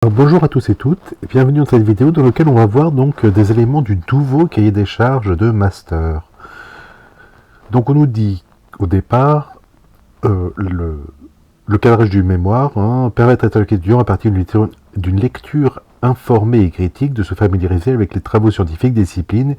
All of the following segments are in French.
Alors, bonjour à tous et toutes, et bienvenue dans cette vidéo dans laquelle on va voir donc des éléments du nouveau cahier des charges de master. Donc on nous dit au départ le cadrage du mémoire permettre à l'étudiant à partir d'une lecture informée et critique de se familiariser avec les travaux scientifiques, disciplines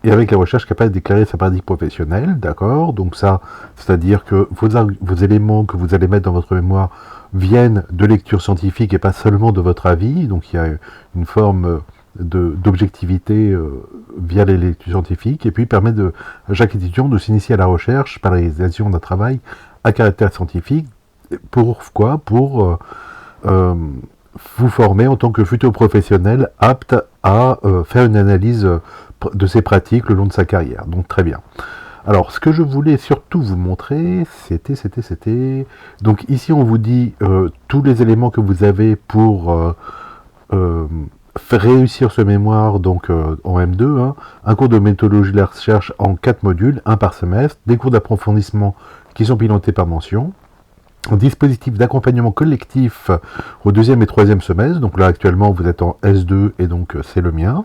et avec la recherche capable de déclarer sa pratique professionnelle, d'accord? Donc ça, c'est-à-dire que vos éléments que vous allez mettre dans votre mémoire viennent de lectures scientifiques et pas seulement de votre avis, donc il y a une forme d'objectivité via les lectures scientifiques, et puis permet à chaque étudiant de s'initier à la recherche par la réalisation d'un travail à caractère scientifique. Pourquoi? Pour vous former en tant que futur professionnel apte à faire une analyse de ses pratiques le long de sa carrière. Donc très bien. Alors, ce que je voulais surtout vous montrer, c'était... Donc ici, on vous dit tous les éléments que vous avez pour faire réussir ce mémoire donc en M2, un cours de méthodologie de la recherche en 4 modules, un par semestre, des cours d'approfondissement qui sont pilotés par mention, un dispositif d'accompagnement collectif au 2e et 3e semestre, donc là actuellement vous êtes en S2 et donc c'est le mien.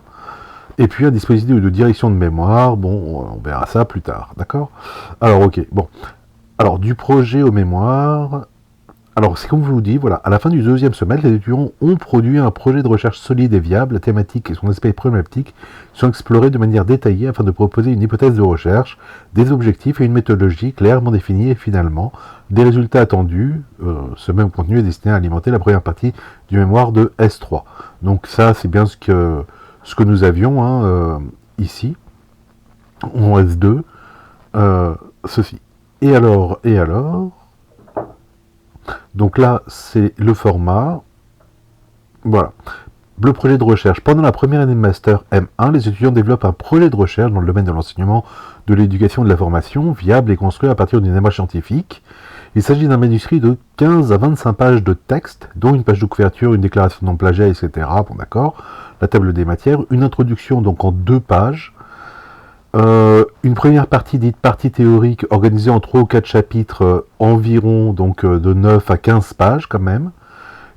Et puis un dispositif de direction de mémoire, bon, on verra ça plus tard, d'accord? Alors, ok, bon. Alors, du projet au mémoire... Alors, c'est comme je vous dis, voilà, à la fin du 2e semestre, les étudiants ont produit un projet de recherche solide et viable. La thématique et son aspect problématique sont explorés de manière détaillée afin de proposer une hypothèse de recherche, des objectifs et une méthodologie clairement définie et finalement, des résultats attendus. Ce même contenu est destiné à alimenter la première partie du mémoire de S3. Donc ça, c'est bien ce que nous avions ici, en S2, ceci. Et alors, donc là, c'est le format, voilà. Le projet de recherche. Pendant la première année de master M1, les étudiants développent un projet de recherche dans le domaine de l'enseignement, de l'éducation et de la formation, viable et construit à partir d'une démarche scientifique. Il s'agit d'un manuscrit de 15 à 25 pages de texte, dont une page de couverture, une déclaration non plagiat, etc. Bon, d'accord. La table des matières, une introduction donc en 2 pages, une première partie dite partie théorique organisée en 3 ou 4 chapitres environ donc de 9 à 15 pages quand même,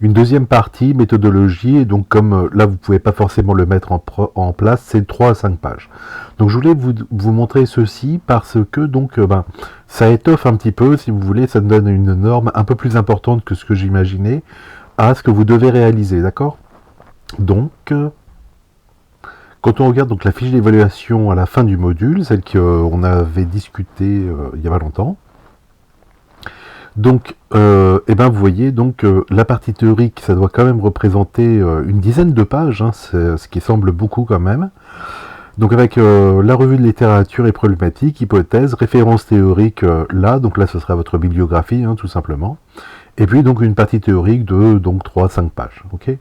une deuxième partie méthodologie, et donc comme là vous pouvez pas forcément le mettre en place, c'est 3 à 5 pages. Donc je voulais vous montrer ceci parce que donc ça étoffe un petit peu, si vous voulez, ça donne une norme un peu plus importante que ce que j'imaginais à ce que vous devez réaliser, d'accord? Donc quand on regarde donc la fiche d'évaluation à la fin du module, celle qu'on avait discutée il y a pas longtemps, donc vous voyez donc la partie théorique, ça doit quand même représenter une dizaine de pages, ce qui semble beaucoup quand même. Donc avec la revue de littérature et problématiques, hypothèses, références théoriques là, donc là ce sera votre bibliographie tout simplement. Et puis donc une partie théorique de donc 3-5 pages. Ok,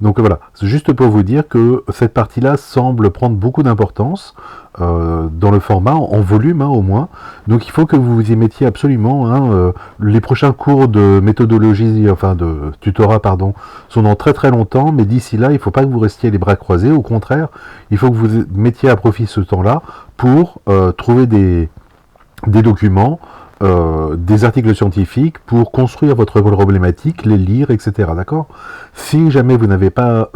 donc voilà, c'est juste pour vous dire que cette partie-là semble prendre beaucoup d'importance dans le format, en volume au moins. Donc il faut que vous vous y mettiez absolument. Les prochains cours de méthodologie, enfin de tutorat, pardon, sont dans très très longtemps, mais d'ici là, il ne faut pas que vous restiez les bras croisés. Au contraire, il faut que vous mettiez à profit ce temps-là pour trouver des documents, des articles scientifiques pour construire votre problématique, les lire, etc. D'accord? Si jamais vous n'avez pas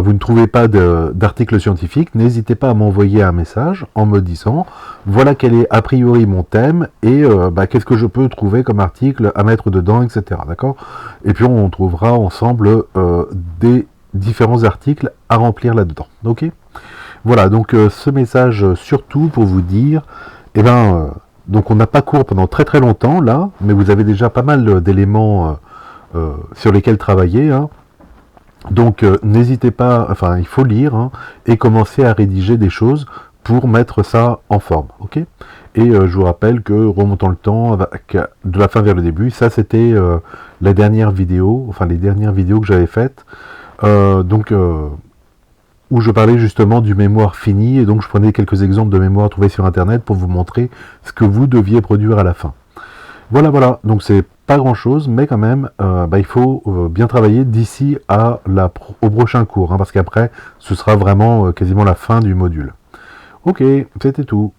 vous ne trouvez pas d'articles scientifiques, n'hésitez pas à m'envoyer un message en me disant voilà quel est a priori mon thème et qu'est-ce que je peux trouver comme article à mettre dedans, etc. D'accord? Et puis on trouvera ensemble des différents articles à remplir là-dedans. Ok? Voilà, donc ce message surtout pour vous dire, donc on n'a pas cours pendant très très longtemps là, mais vous avez déjà pas mal d'éléments sur lesquels travailler. Donc n'hésitez pas, il faut lire et commencer à rédiger des choses pour mettre ça en forme. Ok? Et je vous rappelle que remontant le temps, de la fin vers le début, ça c'était la dernière vidéo, les dernières vidéos que j'avais faites. Où je parlais justement du mémoire fini, et donc je prenais quelques exemples de mémoire trouvés sur internet pour vous montrer ce que vous deviez produire à la fin. Voilà, donc c'est pas grand chose, mais quand même, il faut bien travailler d'ici au prochain cours, parce qu'après, ce sera vraiment quasiment la fin du module. Ok, c'était tout.